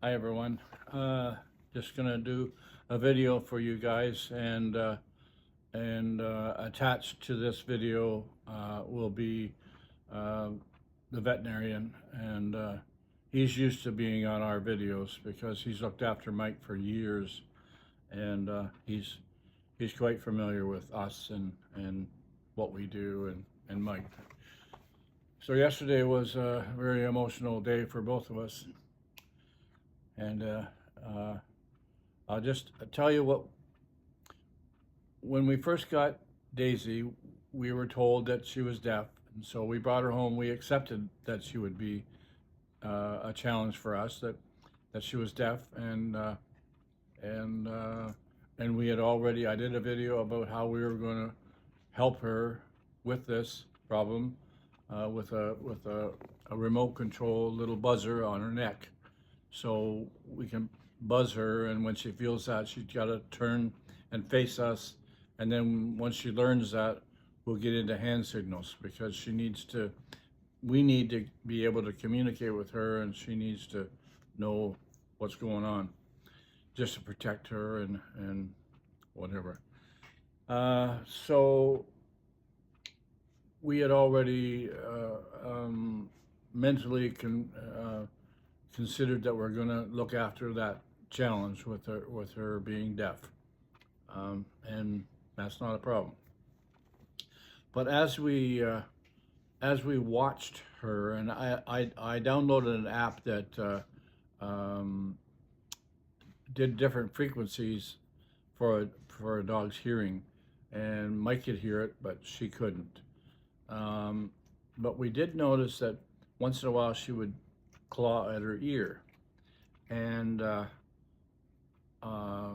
Hi everyone. Just gonna do a video for you guys, and attached to this video will be the veterinarian, and he's used to being on our videos because he's looked after Mike for years, and he's quite familiar with us and what we do and Mike. So yesterday was a very emotional day for both of us. And I'll just tell you what, when we first got Daisy, we were told that she was deaf. And so we brought her home. We accepted that she would be a challenge for us, that she was deaf. And we had already, I did a video about how we were going to help her with this problem with a remote control little buzzer on her neck. So we can buzz her, and when she feels that, she's got to turn and face us. And then once she learns that, we'll get into hand signals, because we need to be able to communicate with her, and she needs to know what's going on, just to protect her and whatever. So we had already mentally considered that we're going to look after that challenge with her being deaf, and that's not a problem. But as we watched her, and I downloaded an app that did different frequencies for a dog's hearing, and Mike could hear it, but she couldn't. But we did notice that once in a while she would claw at her ear, and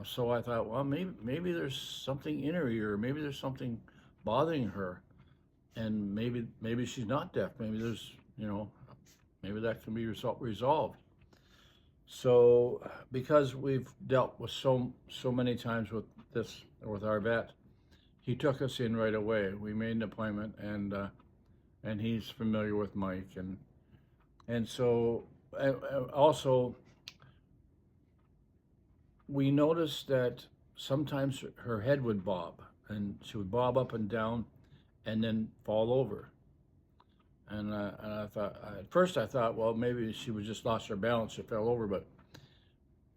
so I thought, well, maybe there's something in her ear, maybe there's something bothering her, and maybe she's not deaf. Maybe there's, maybe that can be resolved. So because we've dealt with so many times with this with our vet, he took us in right away. We made an appointment, and he's familiar with Mike, and so also we noticed that sometimes her head would bob, and she would bob up and down and then fall over. And I thought, at first I thought, well, maybe she was just lost her balance, she fell over, but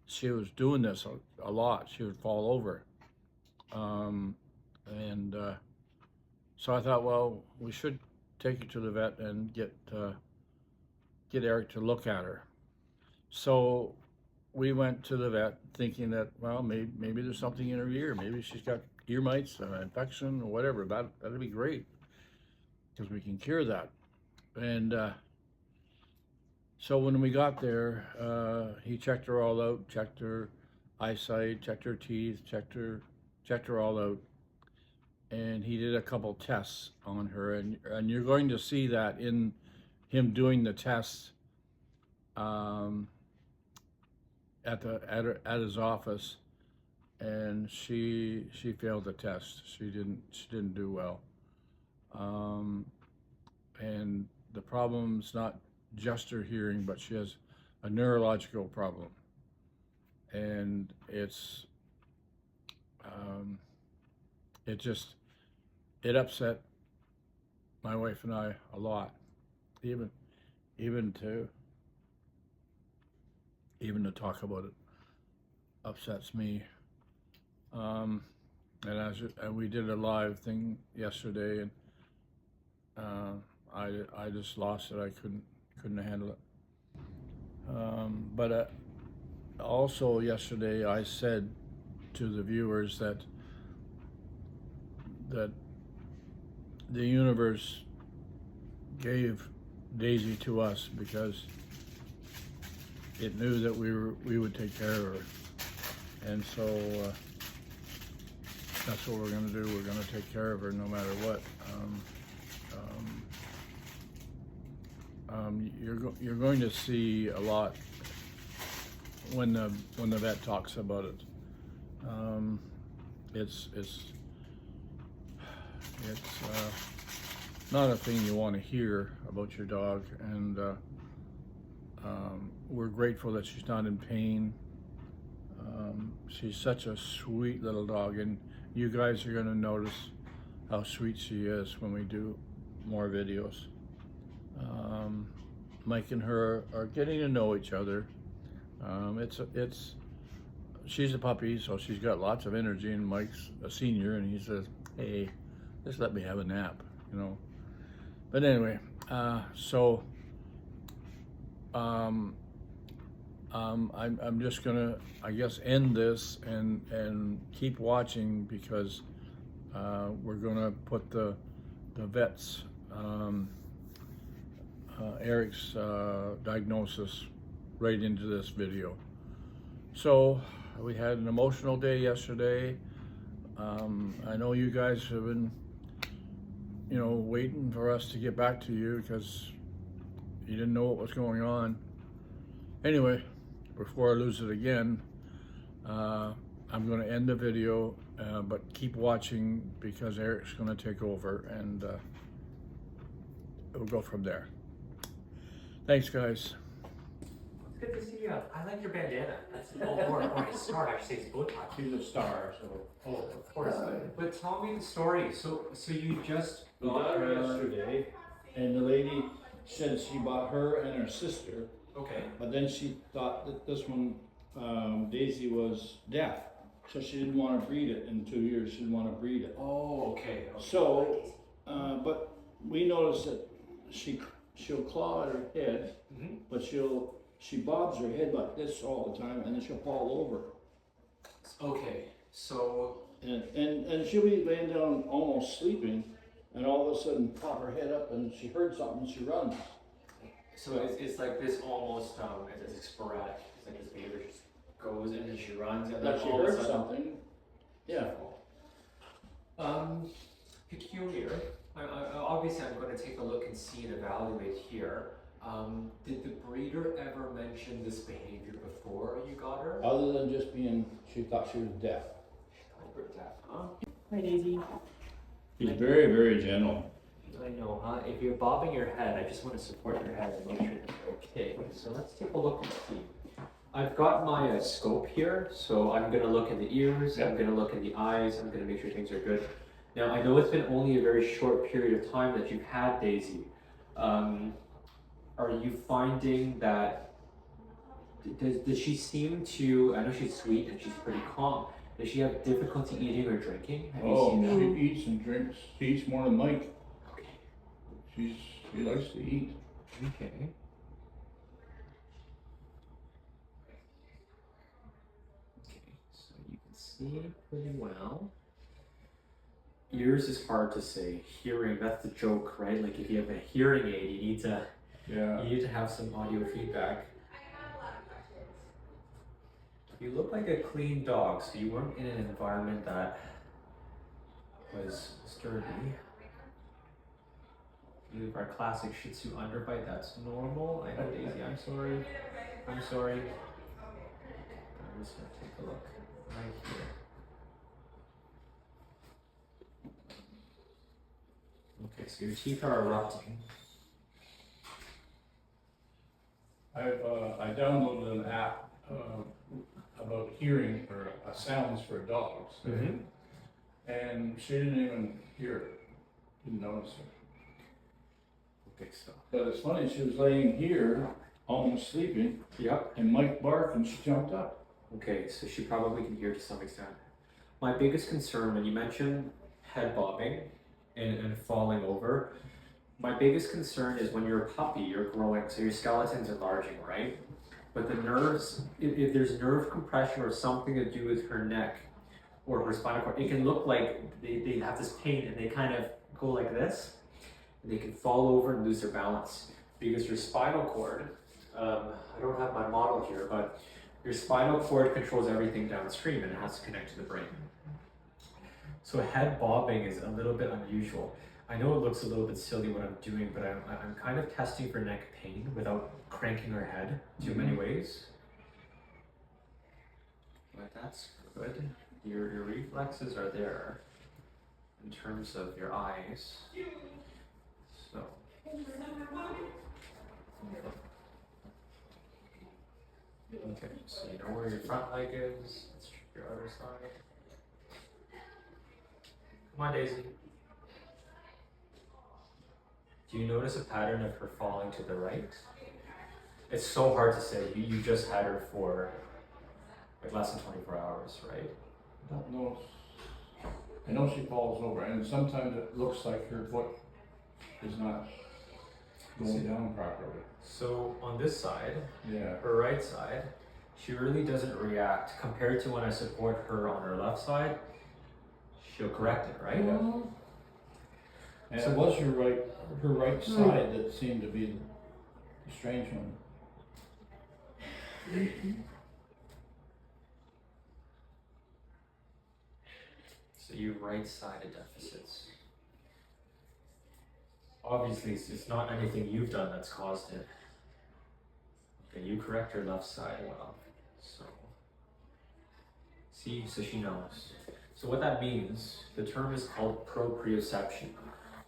she was doing this a lot. She would fall over. So I thought, well, we should take her to the vet and get Eric to look at her. So we went to the vet thinking that, well, maybe there's something in her ear. Maybe she's got ear mites, infection, or whatever. That'd be great, because we can cure that. And so when we got there, he checked her all out, checked her eyesight, checked her teeth, checked her all out. And he did a couple tests on her, and you're going to see that in him doing the tests at his office. And she failed the test. She didn't do well. And the problem's not just her hearing, but she has a neurological problem, and it upset my wife and I a lot. Even to talk about it upsets me. And we did a live thing yesterday, and I just lost it. I couldn't handle it. But also yesterday I said to the viewers that the universe gave Daisy to us because it knew that we would take care of her, and so that's what we're going to do. We're going to take care of her no matter what. You're going to see a lot when the vet talks about it. It's not a thing you want to hear about your dog, and we're grateful that she's not in pain. She's such a sweet little dog, and you guys are going to notice how sweet she is when we do more videos. Mike and her are getting to know each other. She's a puppy, so she's got lots of energy, and Mike's a senior, and he says, "Hey, just let me have a nap," you know. But anyway, I'm just gonna, I guess, end this and keep watching, because we're gonna put the vet's Eric's diagnosis right into this video. So we had an emotional day yesterday. I know you guys have been, waiting for us to get back to you because you didn't know what was going on. Anyway, before I lose it again, I'm going to end the video, but keep watching, because Eric's going to take over, and we'll go from there. Thanks, guys. It's good to see you. I like your bandana. That's or his star. I should say his bow tie. He's a star, so. Oh, of course. But tell me the story. So you just We got her yesterday, and the lady said she bought her and her sister. Okay. But then she thought that this one, Daisy, was deaf, so she didn't want to breed it in 2 years. She didn't want to breed it. Oh, okay. So, but we noticed that she'll claw at her head, but she bobs her head like this all the time, and then she'll fall over. Okay. So. And she'll be laying down almost sleeping, and all of a sudden pop her head up, and she heard something, and she runs. So it's like this almost it's sporadic. It's like this behavior just goes and then she runs and then She all of a heard sudden. something. Yeah. Peculiar. Obviously, I'm going to take a look and see and evaluate here. Did the breeder ever mention this behavior before you got her? Other than just she thought she was deaf. She thought deaf, huh? Hi, Daisy. He's very, very gentle. I know, huh? If you're bobbing your head, I just want to support your head and make sure that you're okay. So let's take a look and see. I've got my scope here, so I'm going to look in the ears, I'm going to look in the eyes, I'm going to make sure things are good. Now, I know it's been only a very short period of time that you've had Daisy. Are you finding that, does she seem to, I know she's sweet and she's pretty calm, does she have difficulty eating or drinking? Have you seen that? She eats and drinks. She eats more than Mike. She likes to eat. Okay. Okay, so you can see pretty well. Ears is hard to say. Hearing, that's the joke, right? Like if you have a hearing aid, you need to have some audio feedback. You look like a clean dog, so you weren't in an environment that was sturdy. You have our classic Shih Tzu underbite, that's normal. I know, Daisy, I'm sorry. I'm just gonna take a look right here. Okay, so your teeth are erupting. I downloaded an app about hearing or sounds for dogs, and she didn't even hear it. Didn't notice it. Okay, so. But it's funny, she was laying here, almost sleeping. Yep. And Mike barked and she jumped up. Okay, so she probably can hear to some extent. My biggest concern, when you mentioned head bobbing and falling over, my biggest concern is when you're a puppy, you're growing, so your skeleton's enlarging, right? But the nerves, if there's nerve compression or something to do with her neck or her spinal cord, it can look like they have this pain and they kind of go like this. They can fall over and lose their balance because your spinal cord, I don't have my model here, but your spinal cord controls everything downstream and it has to connect to the brain. So head bobbing is a little bit unusual. I know it looks a little bit silly what I'm doing, but I'm kind of testing for neck pain without cranking her head too many ways. But that's good. Your reflexes are there in terms of your eyes. So. Okay, so you know where your front leg is. Let's check your other side. Come on, Daisy. Do you notice a pattern of her falling to the right? It's so hard to say. You just had her for like less than 24 hours, right? I don't know. I know she falls over, and sometimes it looks like her foot is not going down properly. So on this side, Yeah. her right side, she really doesn't react compared to when I support her on her left side. She'll correct it, right? Yeah. And it was her right side that seemed to be the strange one. So you right-sided deficits. Obviously, it's not anything you've done that's caused it. Okay, you correct her left side well. So, see, so she knows. So what that means, the term is called proprioception.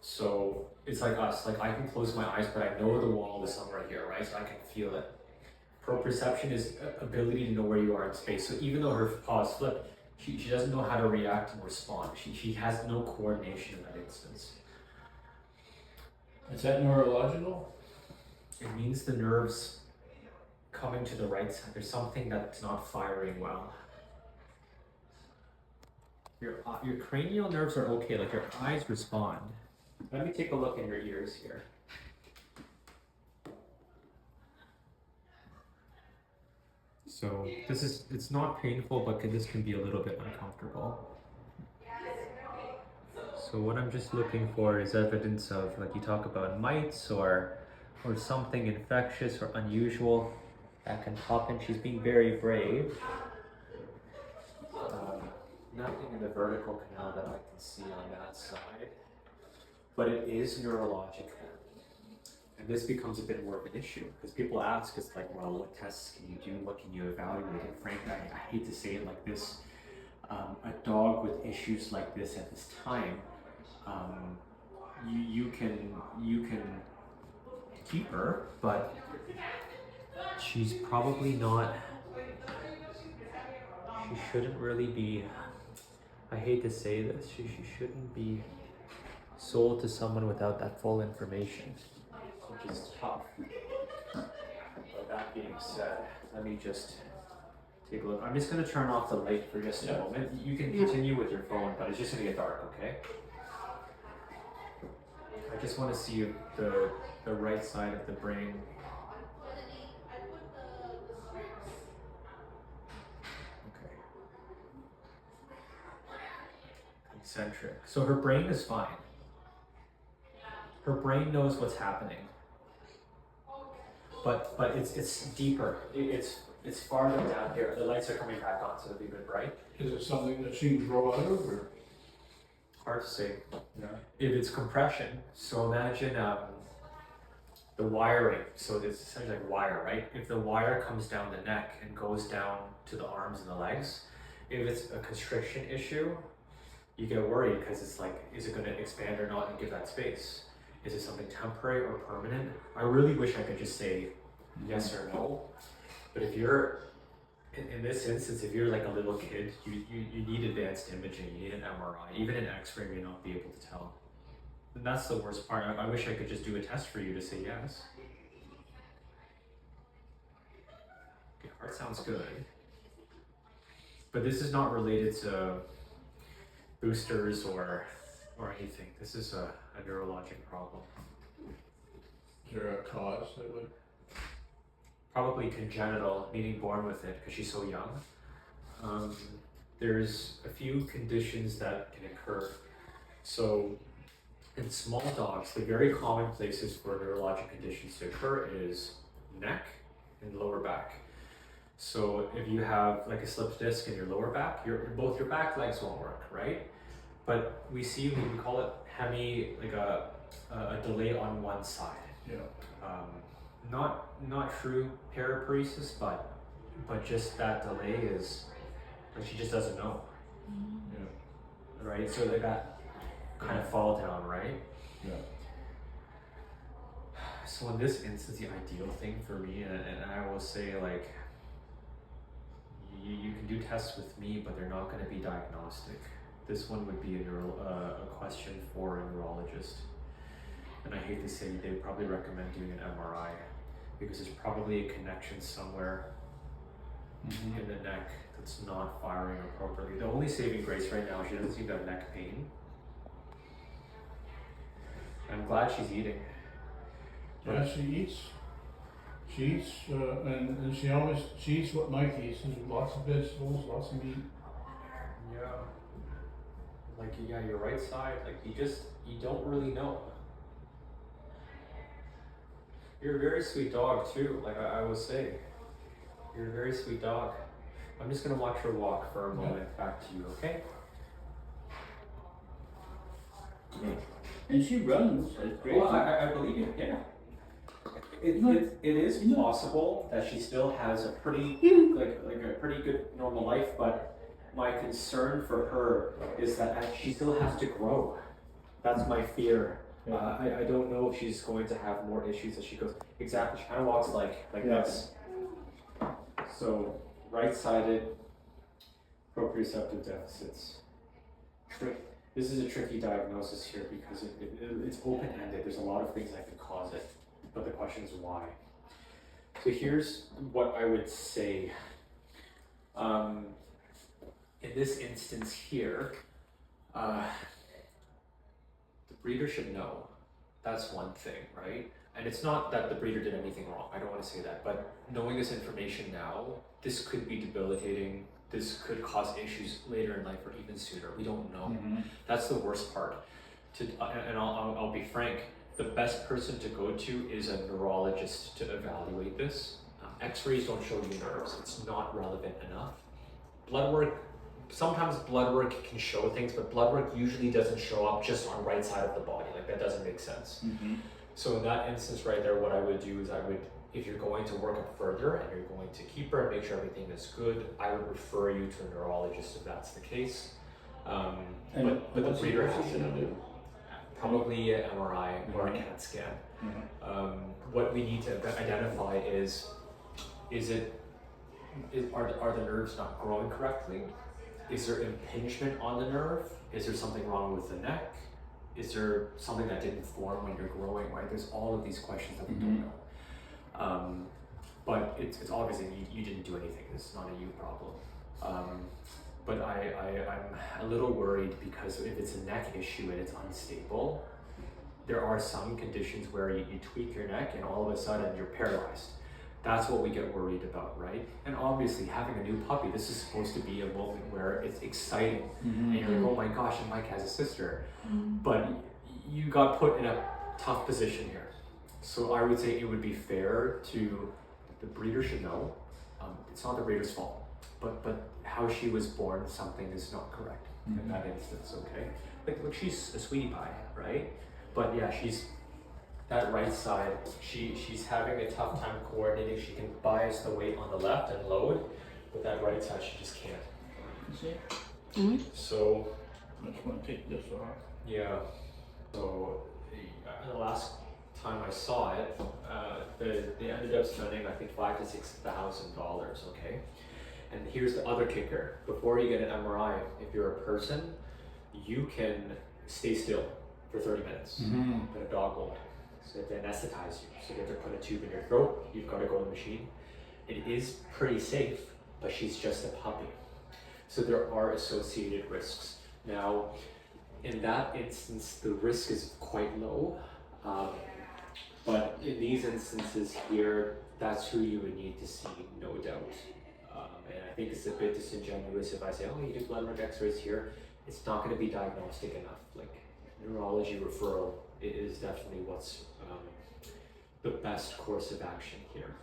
So it's like us, like I can close my eyes, but I know the wall is somewhere here, right? So I can feel it. Proprioception is ability to know where you are in space. So even though her paw is flipped, she doesn't know how to react and respond. She has no coordination in that instance. Is that neurological? It means the nerves coming to the right side. There's something that's not firing well. Your cranial nerves are okay, like your eyes respond. Let me take a look in your ears here. So it's not painful, but this can be a little bit uncomfortable. So what I'm just looking for is evidence of, like you talk about mites or something infectious or unusual that can pop in. She's being very brave. Nothing in the vertical canal that I can see on that side, but it is neurological. And this becomes a bit more of an issue because people ask us like, well, what tests can you do? What can you evaluate? And frankly, I hate to say it like this, a dog with issues like this at this time, you can keep her, but she's probably not, she shouldn't really be, I hate to say this, she shouldn't be sold to someone without that full information, which is tough. But that being said, let me just take a look. I'm just going to turn off the light for just a moment. You can continue with your phone, but it's just going to get dark, okay? I just want to see the right side of the brain. Okay. Concentric. So her brain is fine. Her brain knows what's happening. But it's deeper. It's farther down here. The lights are coming back on, so it'll be a bit bright. Is it something that she can grow out of, or? Hard to say. Yeah. If it's compression, so imagine the wiring. So it's essentially like wire, right? If the wire comes down the neck and goes down to the arms and the legs, if it's a constriction issue, you get worried because it's like, is it going to expand or not and give that space? Is it something temporary or permanent? I really wish I could just say yes or no. But if you're, in this instance, if you're like a little kid, you need advanced imaging, you need an MRI, even an X-ray may not be able to tell. And that's the worst part. I wish I could just do a test for you to say yes. Okay, heart sounds good. But this is not related to boosters or anything. This is a neurologic problem. Is there a cause that would? Probably congenital, meaning born with it, because she's so young. There's a few conditions that can occur. So in small dogs, the very common places for neurologic conditions to occur is neck and lower back. So if you have like a slipped disc in your lower back, both your back legs won't work, right? But we call it like a delay on one side. Yeah. Not true paraparesis, but just that delay is like she just doesn't know. Yeah. Right? So like that kind of fall down, right? Yeah. So in this instance, the ideal thing for me, and I will say like you can do tests with me, but they're not going to be diagnostic. This one would be a question for a neurologist. And I hate to say, they'd probably recommend doing an MRI because there's probably a connection somewhere in the neck that's not firing appropriately. The only saving grace right now, she doesn't seem to have neck pain. I'm glad she's eating. Yeah, she eats, and she eats what Mike eats, and lots of vegetables, lots of meat. Yeah. Like, yeah, your right side, like, you don't really know. You're a very sweet dog too, like I will say. You're a very sweet dog. I'm just gonna watch her walk for a moment. Back to you, okay? And she runs like crazy. Well, I believe you, yeah. It is possible that she still has a pretty like a pretty good normal life, but my concern for her is that she still has to grow. That's my fear. I don't know if she's going to have more issues as she goes. Exactly, she kind of walks like this. So right-sided proprioceptive deficits. This is a tricky diagnosis here because it's open-ended. There's a lot of things that could cause it, but the question is why. So here's what I would say. In this instance here, the breeder should know. That's one thing, right? And it's not that the breeder did anything wrong. I don't want to say that. But knowing this information now, this could be debilitating. This could cause issues later in life or even sooner. We don't know. That's the worst part. And I'll be frank. The best person to go to is a neurologist to evaluate this. X-rays don't show you nerves. It's not relevant enough. Blood work. Sometimes blood work can show things, but blood work usually doesn't show up just on right side of the body. Like, that doesn't make sense. So in that instance right there, what I would do is if you're going to work up further and you're going to keep her and make sure everything is good, I would refer you to a neurologist if that's the case. But the breeder has to do probably an MRI or a CAT scan. What we need to identify are the nerves not growing correctly? Is there impingement on the nerve? Is there something wrong with the neck? Is there something that didn't form when you're growing, right? There's all of these questions that we don't know. But it's obviously you didn't do anything. This is not a you problem. But I'm a little worried because if it's a neck issue and it's unstable, there are some conditions where you tweak your neck and all of a sudden you're paralyzed. That's what we get worried about, right? And obviously having a new puppy, this is supposed to be a moment where it's exciting. And you're like, oh my gosh, and Mike has a sister. But you got put in a tough position here. So I would say it would be fair to, the breeder should know. It's not the breeder's fault, but how she was born, something is not correct in that instance, okay? Like, look, she's a sweetie pie, right? But yeah, that right side, she's having a tough time coordinating. She can bias the weight on the left and load, but that right side she just can't. So I just want to take this off. yeah. So the last time I saw it, they ended up spending I think $5,000 to $6,000. Okay, and here's the other kicker: before you get an MRI, if you're a person, you can stay still for 30 minutes, but a dog won't. So they anesthetize you. So they have to put a tube in your throat. You've got to go to the machine. It is pretty safe, but she's just a puppy. So there are associated risks. Now, in that instance, the risk is quite low. But in these instances here, that's who you would need to see, no doubt. And I think it's a bit disingenuous if I say, oh, you do blood work x-rays here. It's not going to be diagnostic enough. Like, neurology referral is definitely what's the best course of action here.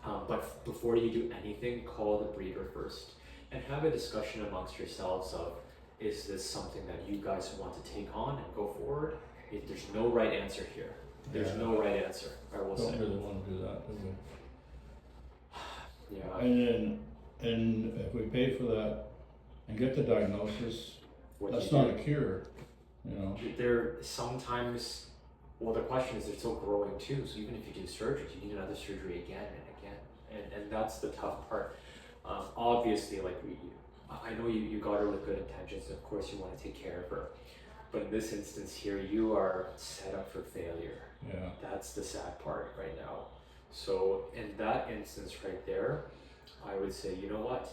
But before you do anything, call the breeder first and have a discussion amongst yourselves of, is this something that you guys want to take on and go forward? There's no right answer here. There's no right answer, I will say. Don't really want to do that, do we? Yeah. And if we pay for that and get the diagnosis, What that's do you not do? a cure, you know. There sometimes, well, the question is they're still growing too. So even if you do surgery, you need another surgery again and again. And that's the tough part. Obviously, like I know you got her with good intentions. Of course, you want to take care of her, but in this instance here, you are set up for failure. Yeah. That's the sad part right now. So in that instance right there, I would say, you know what?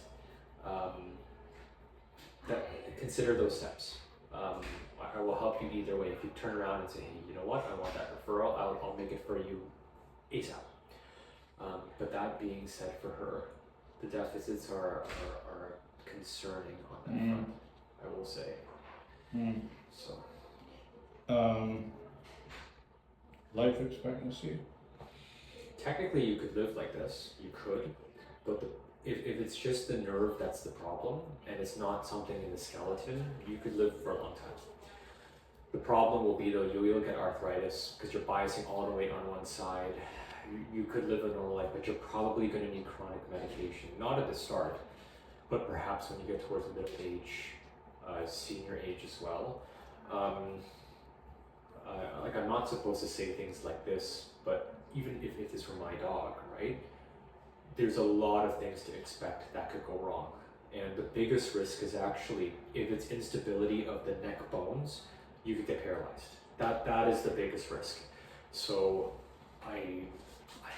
Consider those steps. I will help you either way. If you turn around and say, hey, you know what? I want that referral. I'll make it for you ASAP. But that being said, for her, the deficits are concerning on that front, I will say. So. Life expectancy? Technically, you could live like this. You could, but if it's just the nerve that's the problem, and it's not something in the skeleton, you could live for a long time. The problem will be though, you'll get arthritis because you're biasing all the weight on one side. You could live a normal life, but you're probably going to need chronic medication. Not at the start, but perhaps when you get towards the middle age, senior age as well. Like I'm not supposed to say things like this, but even if this were my dog, right? There's a lot of things to expect that could go wrong. And the biggest risk is actually, if it's instability of the neck bones, you could get paralyzed. That is the biggest risk. So I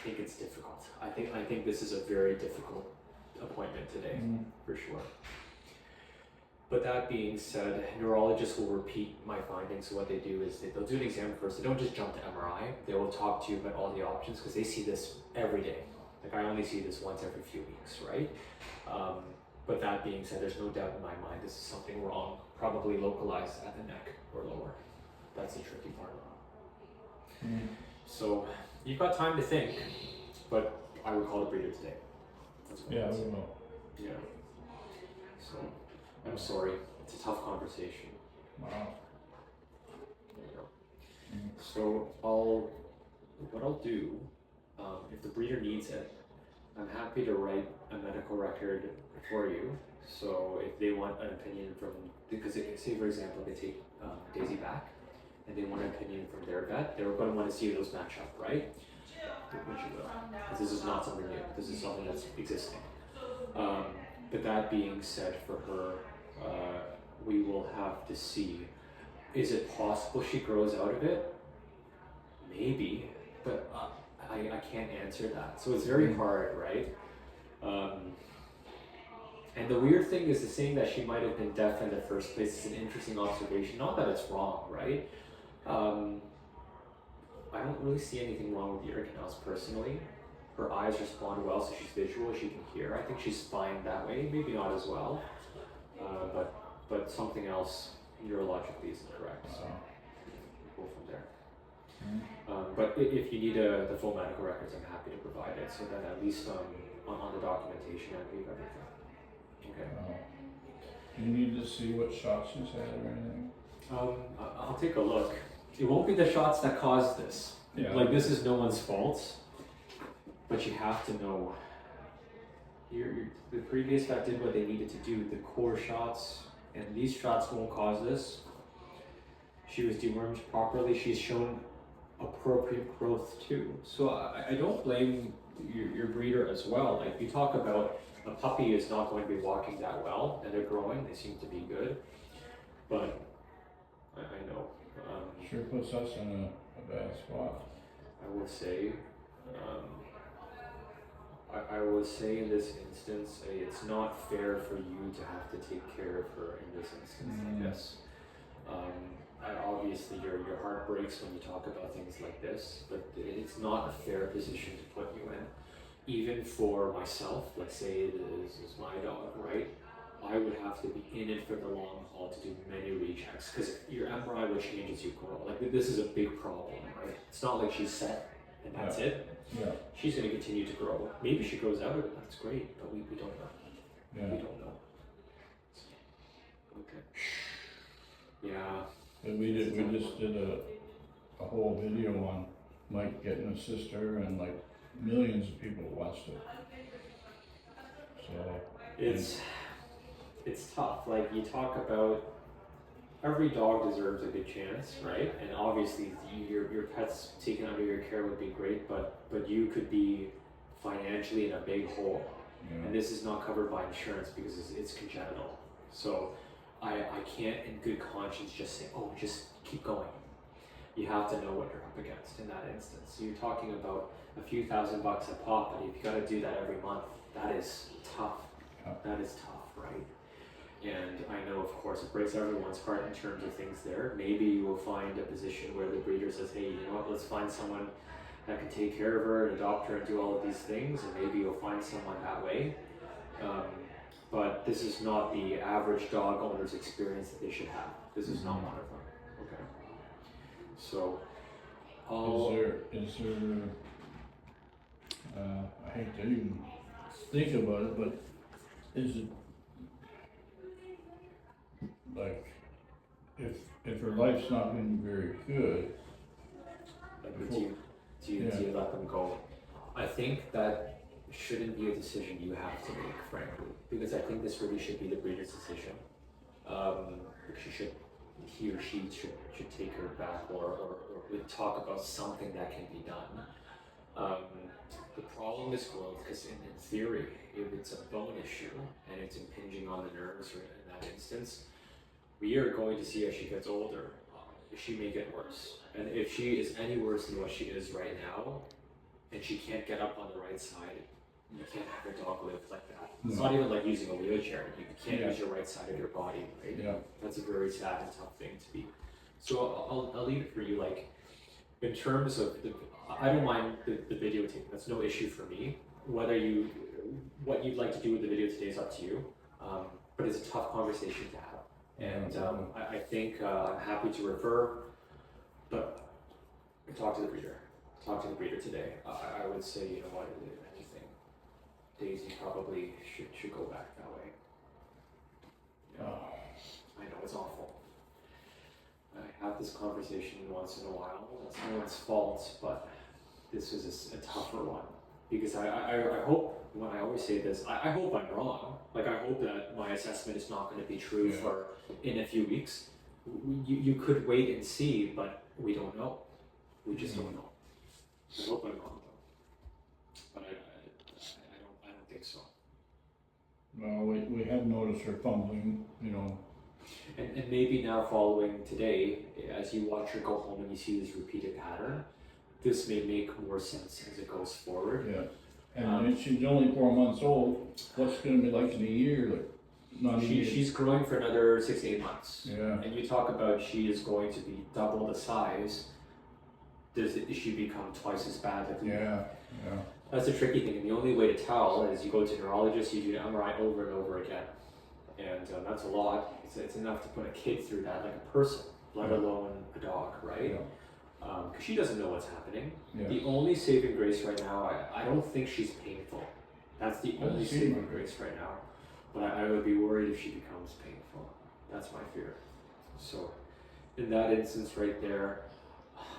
think it's difficult. I think this is a very difficult appointment today, for sure. But that being said, neurologists will repeat my findings. So what they do is they'll do an exam first. They don't just jump to MRI. They will talk to you about all the options because they see this every day. Like I only see this once every few weeks, right? But that being said, there's no doubt in my mind this is something wrong, probably localized at the neck or lower. That's the tricky part. So you've got time to think, but I would call the breeder today. Yeah, I don't know. Yeah. So I'm sorry, it's a tough conversation. Wow. So what I'll do, if the breeder needs it, I'm happy to write a medical record for you. So if they want an opinion from, because say for example they take Daisy back, and they want an opinion from their vet, they're going to want to see those match up, right? Which you will, because this is not something new. This is something that's existing. But that being said, for her, we will have to see, is it possible she grows out of it? Maybe, but I can't answer that. So it's very hard, right? And the weird thing is the saying that she might have been deaf in the first place is an interesting observation. Not that it's wrong, right? I don't really see anything wrong with ear canals personally. Her eyes respond well, so she's visual, she can hear. I think she's fine that way, maybe not as well. But something else neurologically isn't correct, so we'll go from there. But if you need the full medical records, I'm happy to provide it, so that at least on the documentation I leave everything. Okay. Do you need to see what shots she's had or anything? I'll take a look. It won't be the shots that caused this. Yeah. Like this is no one's fault, but you have to know. The previous vet did what they needed to do. The core shots and these shots won't cause this. She was dewormed properly. She's shown appropriate growth too. So I don't blame your breeder as well. Like you talk about a puppy is not going to be walking that well, and they're growing. They seem to be good, but I know. Sure puts us in a bad spot. I will say. I would say in this instance, it's not fair for you to have to take care of her in this instance like this. Obviously, your heart breaks when you talk about things like this, but it's not a fair position to put you in. Even for myself, let's say this is my dog, right? I would have to be in it for the long haul to do many rechecks because your MRI will change as you grow. Like this is a big problem, right? It's not like she's set and that's it. Yeah. She's going to continue to grow. Maybe she grows out of it, that's great, but we don't know. Yeah. We don't know. Okay. Yeah. But we just did a whole video on Mike getting a sister, and like millions of people watched it. So it's tough. Like you talk about, every dog deserves a good chance, right? And obviously your pet's taken under your care would be great, but you could be financially in a big hole and this is not covered by insurance because it's congenital. So I can't in good conscience just say, oh, just keep going. You have to know what you're up against in that instance. So you're talking about a few $1,000 a pop, but if you got to do that every month, that is tough. That is tough, right? And I know, of course, it breaks everyone's heart in terms of things there. Maybe you will find a position where the breeder says, hey, you know what, let's find someone that can take care of her and adopt her and do all of these things, and maybe you'll find someone that way. But this is not the average dog owner's experience that they should have. This is not one of them. Okay. So, is there, I hate to even think about it, but is it, like, if her life's not been very good, like, do you let them go? I think that shouldn't be a decision you have to make, frankly, because I think this really should be the breeder's decision. He or she should take her back, or we talk about something that can be done. The problem is growth, because in theory, if it's a bone issue and it's impinging on the nerves, or in that instance, we are going to see as she gets older, she may get worse. And if she is any worse than what she is right now, and she can't get up on the right side, you can't have your dog live like that. It's not even like using a wheelchair. You can't use your right side of your body, right? Yeah. That's a very sad and tough thing to be. So I'll leave it for you. Like, in terms of I don't mind the videotape. That's no issue for me. What you'd like to do with the video today is up to you. But it's a tough conversation to have. And I think I'm happy to refer, but talk to the breeder. Talk to the breeder today. I would say, you know what, if anything, Daisy probably should go back that way. Yeah. I know, it's awful. I have this conversation once in a while. It's no one's fault, but this is a tougher one. Because I hope, when I always say this, I hope I'm wrong. Like, I hope that my assessment is not going to be true for in a few weeks. You could wait and see, but we don't know. We just don't know. I hope I'm wrong, though. But I don't think so. well, we have noticed her fumbling, you know. And maybe now, following today, as you watch her go home and you see this repeated pattern, this may make more sense as it goes forward. Yeah. And she's only 4 months old. What's it gonna be like in a year? Like, not even. She's growing for another 6 to 8 months. Yeah. And you talk about she is going to be double the size. Does she become twice as bad? Yeah. That's a tricky thing, and the only way to tell is you go to a neurologist, you do MRI over and over again, and that's a lot. It's enough to put a kid through that, like a person, let alone a dog, right? Yeah. Because she doesn't know what's happening. Yeah. The only saving grace right now, I don't think she's painful. That's the only saving grace right now. But I would be worried if she becomes painful. That's my fear. So, in that instance right there,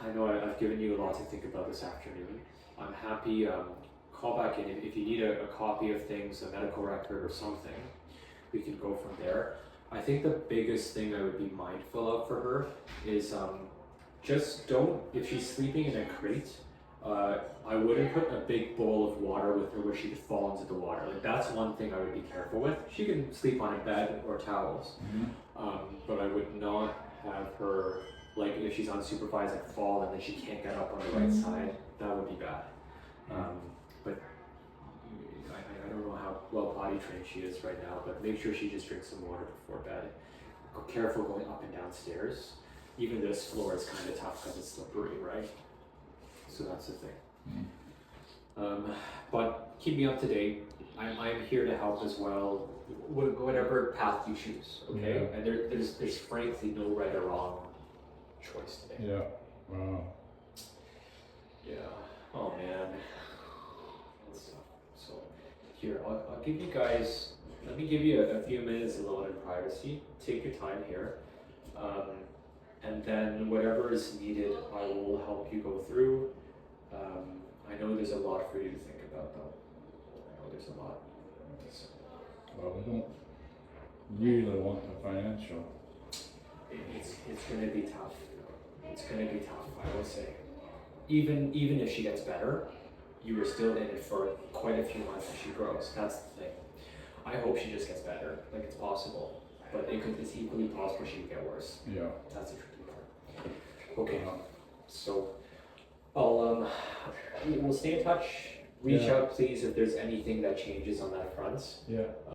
I know I've given you a lot to think about this afternoon. I'm happy, call back in if you need a copy of things, a medical record or something. We can go from there. I think the biggest thing I would be mindful of for her is just don't, if she's sleeping in a crate, I wouldn't put a big bowl of water with her where she could fall into the water. Like, that's one thing I would be careful with. She can sleep on a bed or towels, but I would not have her, like, if she's unsupervised, like, fall and then she can't get up on the right side. That would be bad. But I don't know how well potty trained she is right now, but make sure she just drinks some water before bed. Careful going up and down stairs. Even this floor is kind of tough because it's slippery, right? So that's the thing. But keep me up to date. I'm here to help as well, whatever path you choose, okay? Yeah. And there's frankly no right or wrong choice today. Yeah. Wow. Yeah. Oh man. That's tough. So here, I'll give you guys. Let me give you a few minutes alone in privacy. Take your time here. And then whatever is needed, I will help you go through. I know there's a lot for you to think about, though. I know there's a lot. So, Well, we don't really want the financial. it's going to be tough. It's going to be tough, I would say. Even if she gets better, you were still in it for quite a few months as she grows. That's the thing. I hope she just gets better. Like, it's possible, but it's equally possible she could get worse. Yeah. That's the tricky part. Okay, Uh, so I'll we'll stay in touch. Reach Yeah. out, please, if there's anything that changes on that front. Yeah.